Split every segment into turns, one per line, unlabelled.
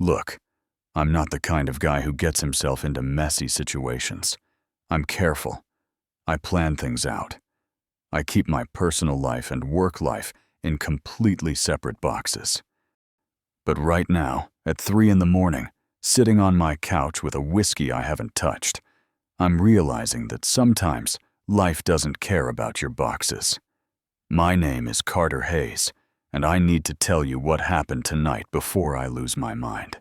Look, I'm not the kind of guy who gets himself into messy situations. I'm careful. I plan things out. I keep my personal life and work life in completely separate boxes. But right now, at 3 in the morning, sitting on my couch with a whiskey I haven't touched, I'm realizing that sometimes life doesn't care about your boxes. My name is Carter Hayes, and I need to tell you what happened tonight before I lose my mind.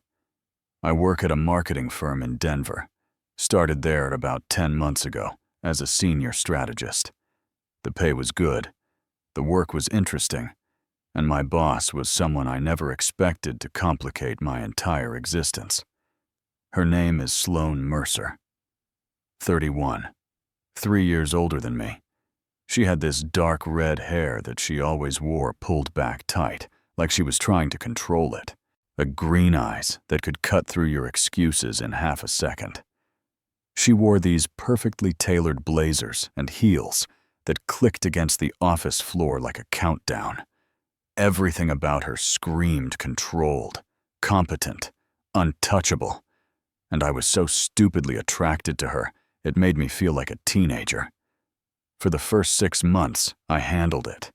I work at a marketing firm in Denver. Started there about 10 months ago as a senior strategist. The pay was good, the work was interesting, and my boss was someone I never expected to complicate my entire existence. Her name is Sloane Mercer. 31, 3 years older than me. She had this dark red hair that she always wore pulled back tight, like she was trying to control it. Green eyes that could cut through your excuses in half a second. She wore these perfectly tailored blazers and heels that clicked against the office floor like a countdown. Everything about her screamed controlled, competent, untouchable, and I was so stupidly attracted to her, it made me feel like a teenager. For the first 6 months, I handled it.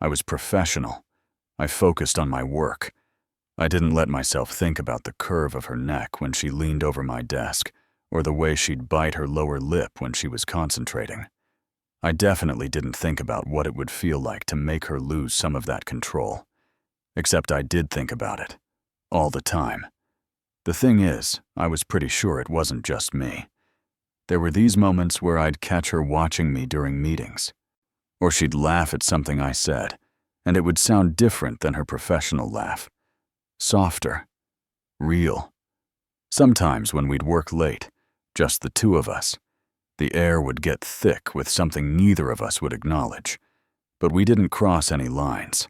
I was professional. I focused on my work. I didn't let myself think about the curve of her neck when she leaned over my desk, or the way she'd bite her lower lip when she was concentrating. I definitely didn't think about what it would feel like to make her lose some of that control. Except I did think about it. All the time. The thing is, I was pretty sure it wasn't just me. There were these moments where I'd catch her watching me during meetings. Or she'd laugh at something I said, and it would sound different than her professional laugh. Softer. Real. Sometimes when we'd work late, just the two of us, the air would get thick with something neither of us would acknowledge. But we didn't cross any lines.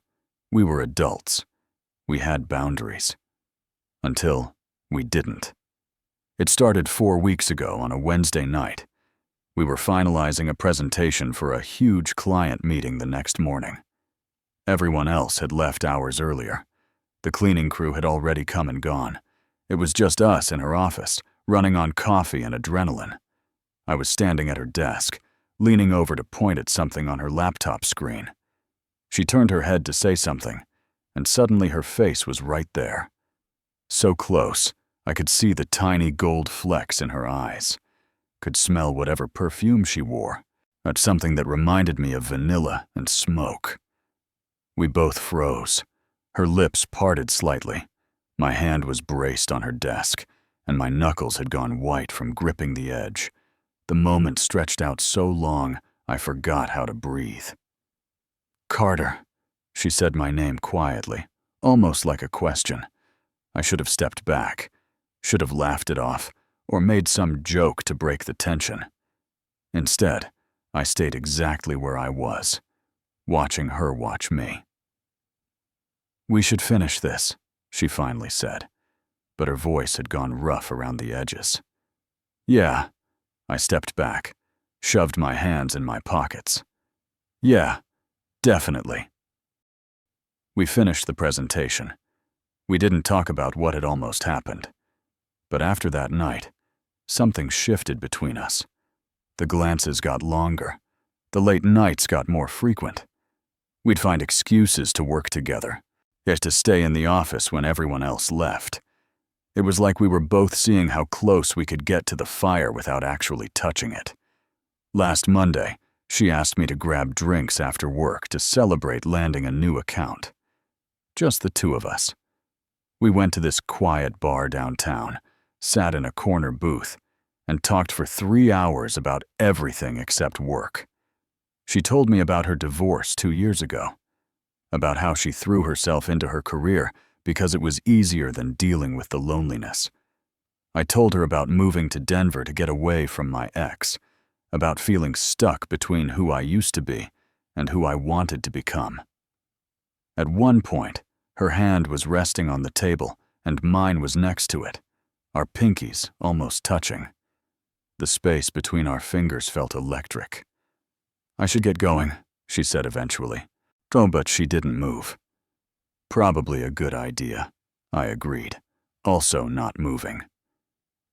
We were adults. We had boundaries. Until we didn't. It started 4 weeks ago on a Wednesday night. We were finalizing a presentation for a huge client meeting the next morning. Everyone else had left hours earlier. The cleaning crew had already come and gone. It was just us in her office, running on coffee and adrenaline. I was standing at her desk, leaning over to point at something on her laptop screen. She turned her head to say something, and suddenly her face was right there. So close, I could see the tiny gold flecks in her eyes. Could smell whatever perfume she wore. That's something that reminded me of vanilla and smoke. We both froze. Her lips parted slightly. My hand was braced on her desk, and my knuckles had gone white from gripping the edge. The moment stretched out so long, I forgot how to breathe. Carter, she said my name quietly, almost like a question. I should have stepped back, should have laughed it off, or made some joke to break the tension. Instead, I stayed exactly where I was, watching her watch me. We should finish this, she finally said, but her voice had gone rough around the edges. Yeah, I stepped back, shoved my hands in my pockets. Yeah, definitely. We finished the presentation. We didn't talk about what had almost happened. But after that night, something shifted between us. The glances got longer. The late nights got more frequent. We'd find excuses to work together, yet to stay in the office when everyone else left. It was like we were both seeing how close we could get to the fire without actually touching it. Last Monday, she asked me to grab drinks after work to celebrate landing a new account. Just the two of us. We went to this quiet bar downtown, sat in a corner booth, and talked for 3 hours about everything except work. She told me about her divorce 2 years ago, about how she threw herself into her career because it was easier than dealing with the loneliness. I told her about moving to Denver to get away from my ex, about feeling stuck between who I used to be and who I wanted to become. At one point, her hand was resting on the table and mine was next to it, our pinkies almost touching. The space between our fingers felt electric. I should get going, she said eventually. Oh, but she didn't move. Probably a good idea, I agreed, also not moving.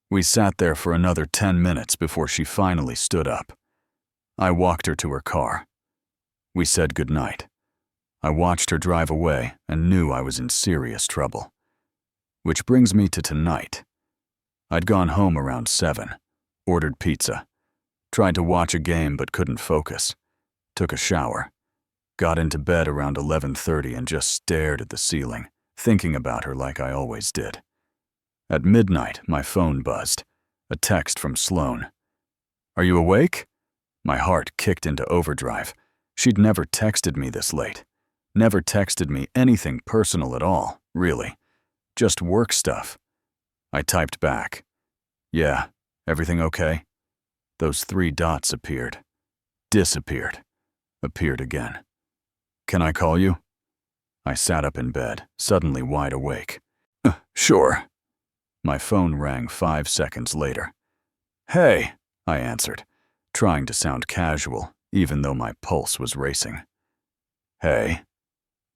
We sat there for another 10 minutes before she finally stood up. I walked her to her car. We said goodnight. I watched her drive away and knew I was in serious trouble. Which brings me to tonight. I'd gone home around 7, ordered pizza, tried to watch a game but couldn't focus, took a shower, got into bed around 11:30 and just stared at the ceiling, thinking about her like I always did. At midnight, my phone buzzed, a text from Sloane. "Are you awake?" My heart kicked into overdrive. She'd never texted me this late. Never texted me anything personal at all, really. Just work stuff. I typed back, "Yeah, everything okay?" Those 3 dots appeared. Disappeared. Appeared again. "Can I call you?" I sat up in bed, suddenly wide awake. Sure." My phone rang 5 seconds later. "Hey," I answered, trying to sound casual, even though my pulse was racing. "Hey."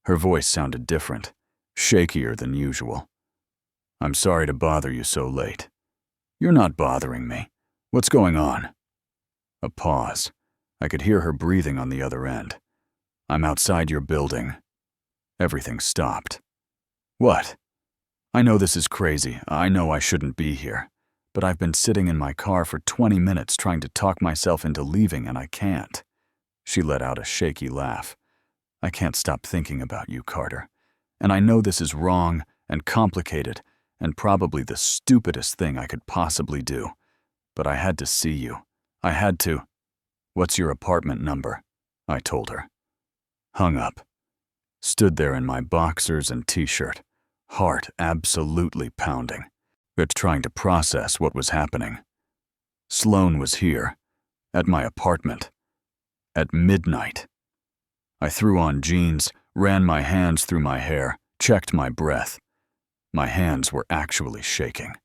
Her voice sounded different, shakier than usual. "I'm sorry to bother you so late." "You're not bothering me. What's going on?" A pause. I could hear her breathing on the other end. "I'm outside your building." Everything stopped. "What?" "I know this is crazy. I know I shouldn't be here. But I've been sitting in my car for 20 minutes trying to talk myself into leaving and I can't." She let out a shaky laugh. "I can't stop thinking about you, Carter. And I know this is wrong and complicated and probably the stupidest thing I could possibly do. But I had to see you. I had to." "What's your apartment number?" I told her. Hung up. Stood there in my boxers and t-shirt, heart absolutely pounding, but trying to process what was happening. Sloane was here, at my apartment, at midnight. I threw on jeans, ran my hands through my hair, checked my breath. My hands were actually shaking.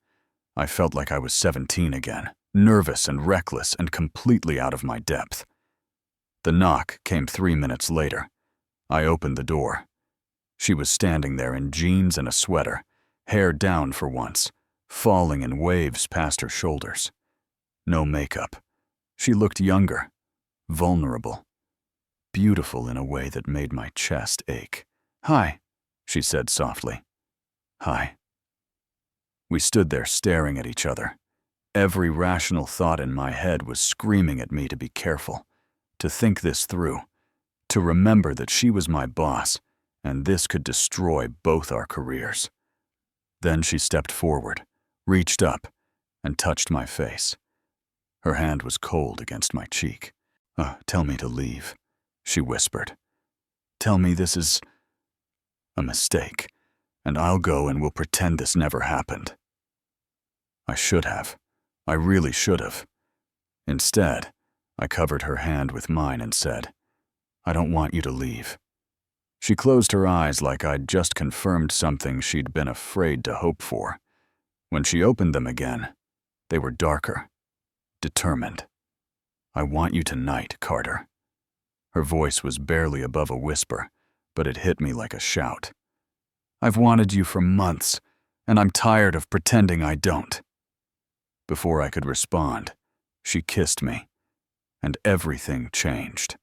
I felt like I was 17 again, nervous and reckless and completely out of my depth. The knock came 3 minutes later. I opened the door. She was standing there in jeans and a sweater, hair down for once, falling in waves past her shoulders. No makeup. She looked younger, vulnerable, beautiful in a way that made my chest ache. "Hi," she said softly. "Hi." We stood there staring at each other. Every rational thought in my head was screaming at me to be careful, to think this through, to remember that she was my boss, and this could destroy both our careers. Then she stepped forward, reached up, and touched my face. Her hand was cold against my cheek. "Tell me to leave," she whispered. "Tell me this is a mistake, and I'll go and we'll pretend this never happened." I should have. I really should have. Instead, I covered her hand with mine and said, "I don't want you to leave." She closed her eyes like I'd just confirmed something she'd been afraid to hope for. When she opened them again, they were darker, determined. "I want you tonight, Carter." Her voice was barely above a whisper, but it hit me like a shout. "I've wanted you for months, and I'm tired of pretending I don't." Before I could respond, she kissed me, and everything changed.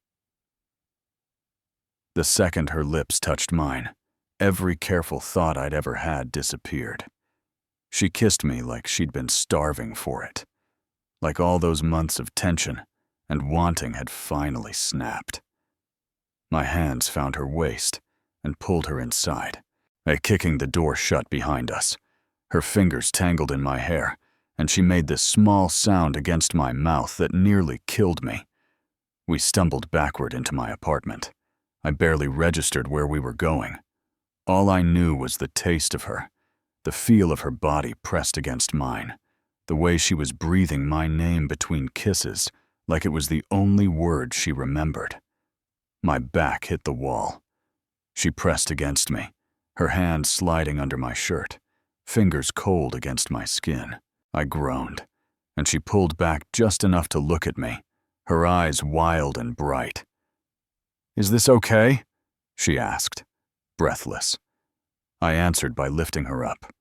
The second her lips touched mine, every careful thought I'd ever had disappeared. She kissed me like she'd been starving for it, like all those months of tension and wanting had finally snapped. My hands found her waist and pulled her inside, kicking the door shut behind us. Her fingers tangled in my hair, and she made this small sound against my mouth that nearly killed me. We stumbled backward into my apartment. I barely registered where we were going. All I knew was the taste of her, the feel of her body pressed against mine, the way she was breathing my name between kisses like it was the only word she remembered. My back hit the wall. She pressed against me, her hand sliding under my shirt, fingers cold against my skin. I groaned, and she pulled back just enough to look at me, her eyes wild and bright. "Is this okay?" she asked, breathless. I answered by lifting her up.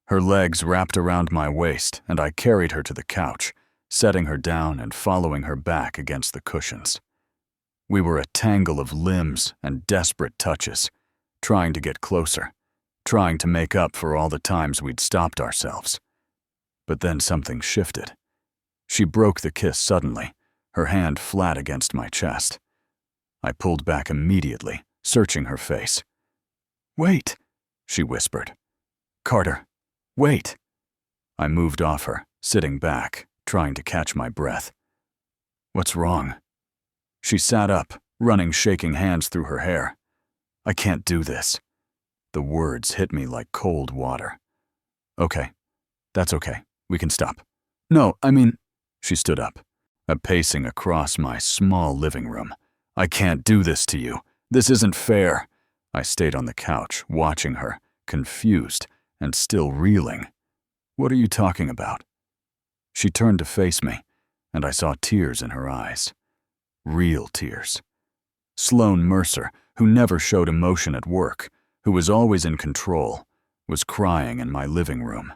Her legs wrapped around my waist, and I carried her to the couch, setting her down and following her back against the cushions. We were a tangle of limbs and desperate touches, trying to get closer, trying to make up for all the times we'd stopped ourselves. But then something shifted. She broke the kiss suddenly, her hand flat against my chest. I pulled back immediately, searching her face. "Wait," she whispered. "Carter, wait." I moved off her, sitting back, trying to catch my breath. "What's wrong?" She sat up, running shaking hands through her hair. "I can't do this." The words hit me like cold water. "Okay, that's okay. We can stop." "No, I mean—" She stood up, pacing across my small living room. "I can't do this to you. This isn't fair." I stayed on the couch, watching her, confused and still reeling. "What are you talking about?" She turned to face me, and I saw tears in her eyes. Real tears. Sloane Mercer, who never showed emotion at work, who was always in control, was crying in my living room.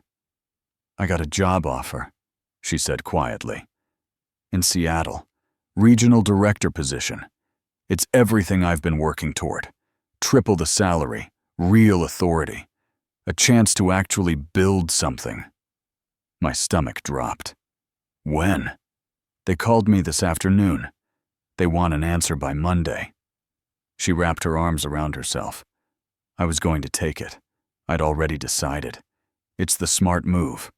"I got a job offer," she said quietly. "In Seattle. Regional director position. It's everything I've been working toward. Triple the salary, real authority. A chance to actually build something." My stomach dropped. "When?" "They called me this afternoon. They want an answer by Monday." She wrapped her arms around herself. I was going to take it. I'd already decided. It's the smart move.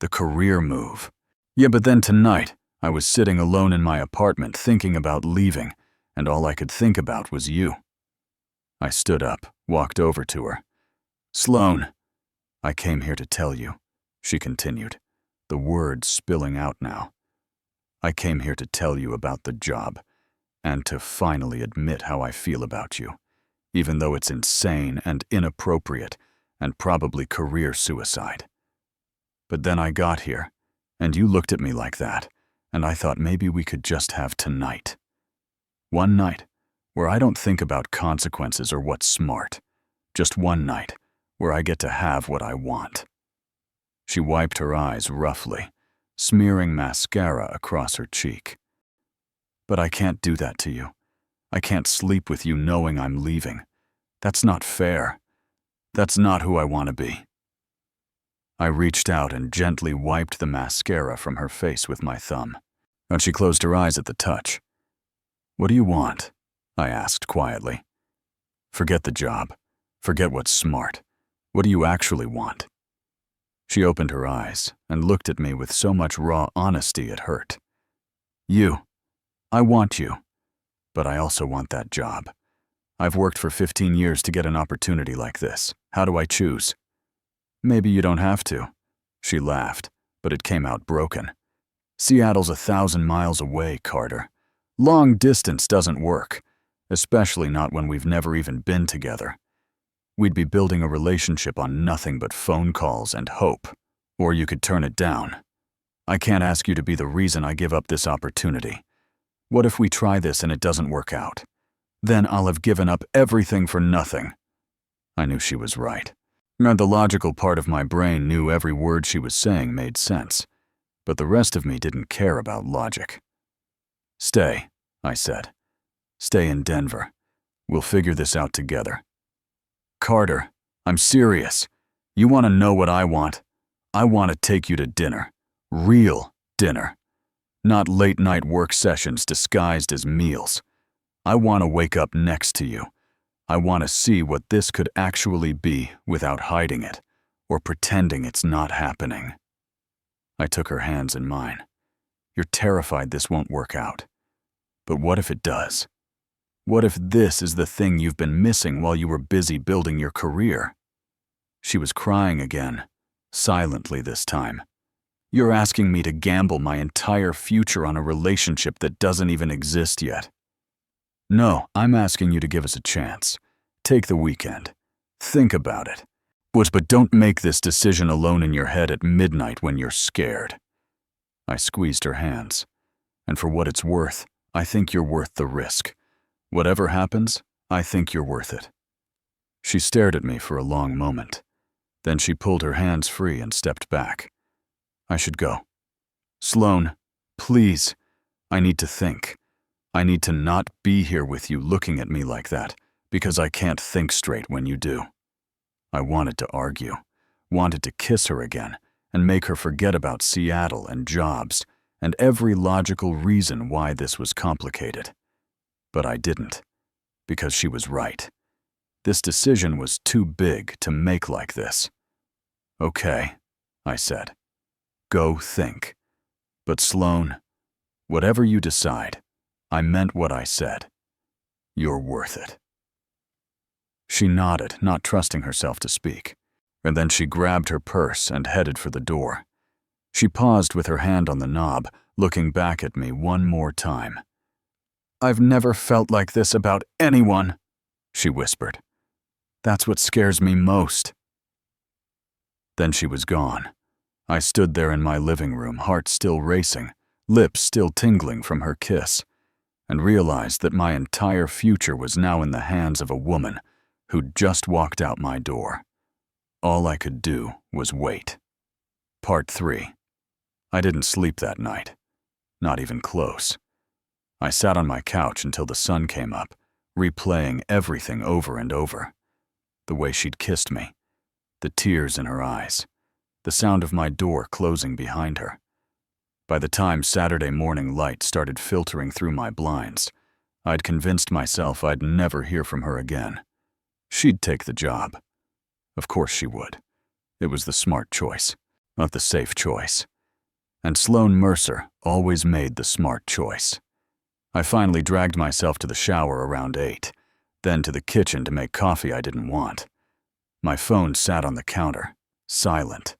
The career move. Yeah, but then tonight, I was sitting alone in my apartment thinking about leaving, and all I could think about was you. I stood up, walked over to her. "Sloane, I came here to tell you," she continued, the words spilling out now. "I came here to tell you about the job, and to finally admit how I feel about you, even though it's insane and inappropriate and probably career suicide. But then I got here, and you looked at me like that, and I thought maybe we could just have tonight. One night where I don't think about consequences or what's smart. Just one night where I get to have what I want." She wiped her eyes roughly, smearing mascara across her cheek. "But I can't do that to you. I can't sleep with you knowing I'm leaving. That's not fair. That's not who I want to be." I reached out and gently wiped the mascara from her face with my thumb, and she closed her eyes at the touch. "What do you want?" I asked quietly. "Forget the job. Forget what's smart. What do you actually want?" She opened her eyes and looked at me with so much raw honesty it hurt. "You. I want you. But I also want that job. I've worked for 15 years to get an opportunity like this. How do I choose?" "Maybe you don't have to." She laughed, but it came out broken. "Seattle's 1,000 miles away, Carter. Long distance doesn't work, especially not when we've never even been together. We'd be building a relationship on nothing but phone calls and hope. Or you could turn it down. I can't ask you to be the reason I give up this opportunity. What if we try this and it doesn't work out? Then I'll have given up everything for nothing." I knew she was right. And the logical part of my brain knew every word she was saying made sense, but the rest of me didn't care about logic. "Stay," I said. "Stay in Denver. We'll figure this out together." "Carter, I'm serious. You want to know what I want? I want to take you to dinner. Real dinner. Not late-night work sessions disguised as meals. I want to wake up next to you. I want to see what this could actually be without hiding it or pretending it's not happening." I took her hands in mine. "You're terrified this won't work out. But what if it does? What if this is the thing you've been missing while you were busy building your career?" She was crying again, silently this time. "You're asking me to gamble my entire future on a relationship that doesn't even exist yet." "No, I'm asking you to give us a chance. Take the weekend. Think about it. But don't make this decision alone in your head at midnight when you're scared." I squeezed her hands. "And for what it's worth, I think you're worth the risk. Whatever happens, I think you're worth it." She stared at me for a long moment. Then she pulled her hands free and stepped back. I should go. Sloane, please. I need to think. I need to not be here with you looking at me like that, because I can't think straight when you do. I wanted to argue, wanted to kiss her again, and make her forget about Seattle and jobs and every logical reason why this was complicated. But I didn't, because she was right. This decision was too big to make like this. Okay, I said. Go think. But Sloane, whatever you decide, I meant what I said. You're worth it. She nodded, not trusting herself to speak, and then she grabbed her purse and headed for the door. She paused with her hand on the knob, looking back at me one more time. I've never felt like this about anyone, she whispered. That's what scares me most. Then she was gone. I stood there in my living room, heart still racing, lips still tingling from her kiss, and realized that my entire future was now in the hands of a woman who'd just walked out my door. All I could do was wait. Part 3. I didn't sleep that night. Not even close. I sat on my couch until the sun came up, replaying everything over and over. The way she'd kissed me, the tears in her eyes, the sound of my door closing behind her. By the time Saturday morning light started filtering through my blinds, I'd convinced myself I'd never hear from her again. She'd take the job. Of course she would. It was the smart choice, not the safe choice. And Sloane Mercer always made the smart choice. I finally dragged myself to the shower around 8, then to the kitchen to make coffee I didn't want. My phone sat on the counter, silent,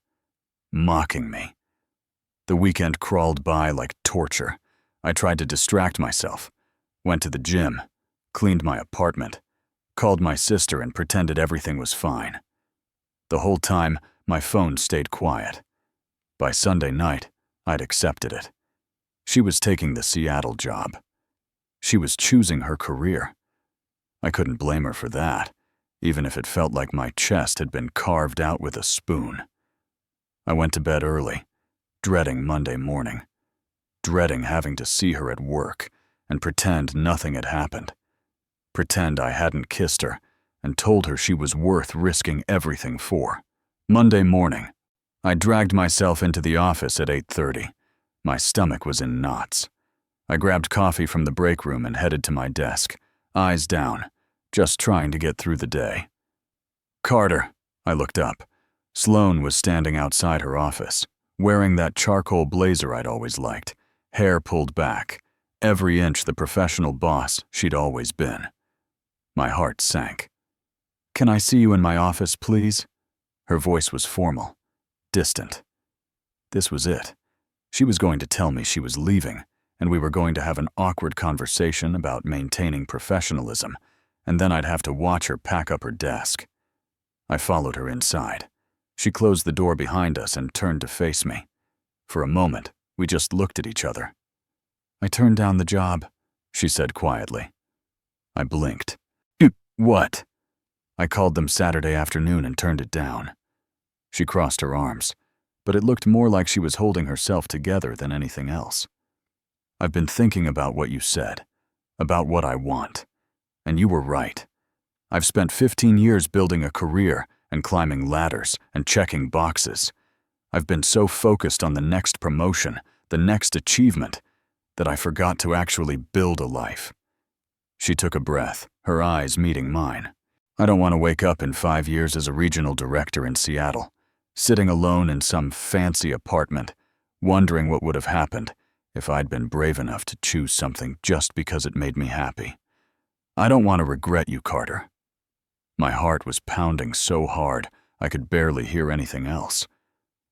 mocking me. The weekend crawled by like torture. I tried to distract myself, went to the gym, cleaned my apartment, called my sister and pretended everything was fine. The whole time, my phone stayed quiet. By Sunday night, I'd accepted it. She was taking the Seattle job. She was choosing her career. I couldn't blame her for that, even if it felt like my chest had been carved out with a spoon. I went to bed early, dreading Monday morning, dreading having to see her at work and pretend nothing had happened, pretend I hadn't kissed her and told her she was worth risking everything for. Monday morning, I dragged myself into the office at 8:30. My stomach was in knots. I grabbed coffee from the break room and headed to my desk, eyes down, just trying to get through the day. Carter, I looked up. Sloane was standing outside her office, wearing that charcoal blazer I'd always liked, hair pulled back, every inch the professional boss she'd always been. My heart sank. Can I see you in my office, please? Her voice was formal, distant. This was it. She was going to tell me she was leaving, and we were going to have an awkward conversation about maintaining professionalism, and then I'd have to watch her pack up her desk. I followed her inside. She closed the door behind us and turned to face me. For a moment, we just looked at each other. I turned down the job, she said quietly. I blinked. What? I called them Saturday afternoon and turned it down. She crossed her arms, but it looked more like she was holding herself together than anything else. I've been thinking about what you said, about what I want, and you were right. I've spent 15 years building a career and climbing ladders and checking boxes. I've been so focused on the next promotion, the next achievement, that I forgot to actually build a life. She took a breath, her eyes meeting mine. I don't want to wake up in 5 years as a regional director in Seattle, sitting alone in some fancy apartment, wondering what would have happened if I'd been brave enough to choose something just because it made me happy. I don't want to regret you, Carter. My heart was pounding so hard I could barely hear anything else.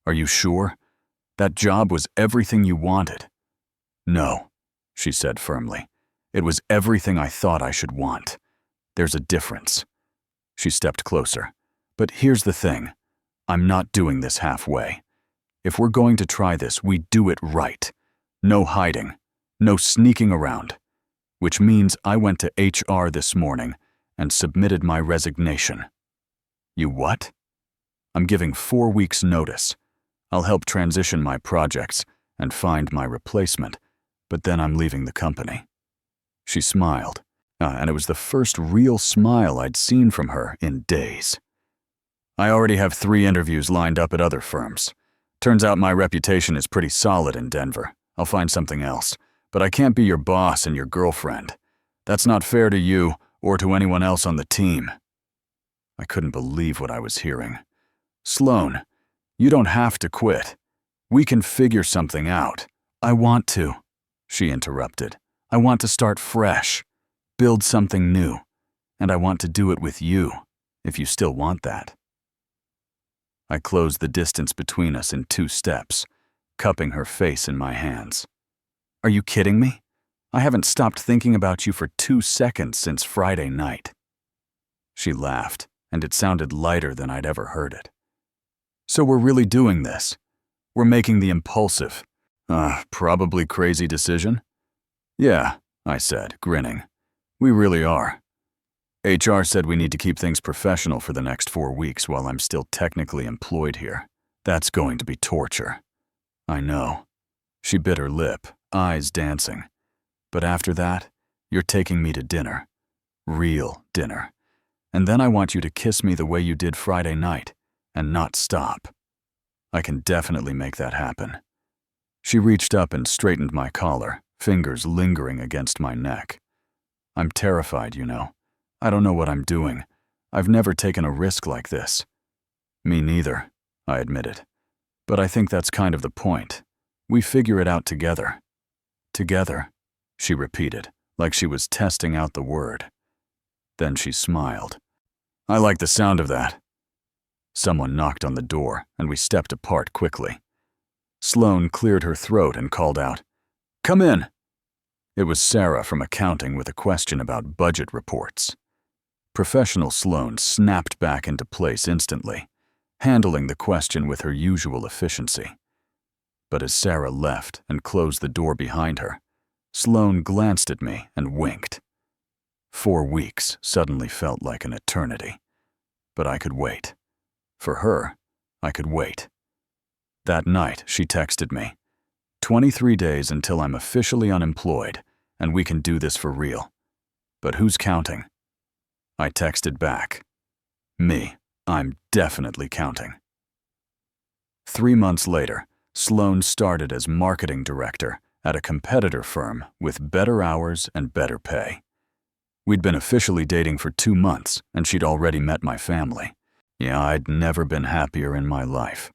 Are you sure? That job was everything you wanted? No, she said firmly. It was everything I thought I should want. There's a difference. She stepped closer. But here's the thing. I'm not doing this halfway. If we're going to try this, we do it right. No hiding. No sneaking around. Which means I went to HR this morning and submitted my resignation. You what? I'm giving 4 weeks' notice. I'll help transition my projects and find my replacement, but then I'm leaving the company." She smiled, and it was the first real smile I'd seen from her in days. "I already have 3 interviews lined up at other firms. Turns out my reputation is pretty solid in Denver. I'll find something else, but I can't be your boss and your girlfriend. That's not fair to you or to anyone else on the team." I couldn't believe what I was hearing. "Sloane, you don't have to quit. We can figure something out." "I want to," she interrupted. "I want to start fresh, build something new, and I want to do it with you, if you still want that." I closed the distance between us in 2 steps, cupping her face in my hands. "Are you kidding me? I haven't stopped thinking about you for 2 seconds since Friday night." She laughed, and it sounded lighter than I'd ever heard it. "So we're really doing this? We're making the impulsive, probably crazy decision?" "Yeah," I said, grinning. "We really are. HR said we need to keep things professional for the next 4 weeks while I'm still technically employed here. That's going to be torture." "I know." She bit her lip, eyes dancing. "But after that, you're taking me to dinner. Real dinner. And then I want you to kiss me the way you did Friday night, and not stop. I can definitely make that happen." She reached up and straightened my collar, fingers lingering against my neck. "I'm terrified, you know. I don't know what I'm doing. I've never taken a risk like this." "Me neither," I admitted. "But I think that's kind of the point. We figure it out together." "Together," she repeated, like she was testing out the word. Then she smiled. "I like the sound of that." Someone knocked on the door, and we stepped apart quickly. Sloane cleared her throat and called out, "Come in." It was Sarah from accounting with a question about budget reports. Professional Sloane snapped back into place instantly, handling the question with her usual efficiency. But as Sarah left and closed the door behind her, Sloane glanced at me and winked. 4 weeks suddenly felt like an eternity. But I could wait. For her, I could wait. That night, she texted me, 23 days until I'm officially unemployed, and we can do this for real. But who's counting?" I texted back, "Me, I'm definitely counting." 3 months later, Sloane started as marketing director at a competitor firm with better hours and better pay. We'd been officially dating for 2 months, and she'd already met my family. Yeah, I'd never been happier in my life.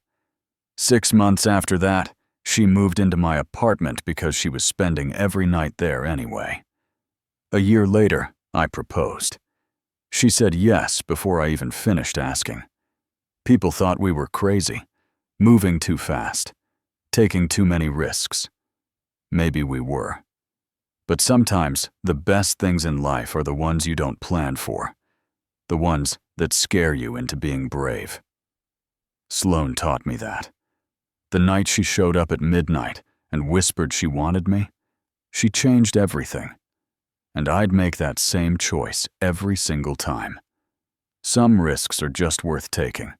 6 months after that, she moved into my apartment because she was spending every night there anyway. A year later, I proposed. She said yes before I even finished asking. People thought we were crazy, moving too fast, taking too many risks. Maybe we were. But sometimes the best things in life are the ones you don't plan for, the ones that scare you into being brave. Sloane taught me that. The night she showed up at midnight and whispered she wanted me, she changed everything. And I'd make that same choice every single time. Some risks are just worth taking,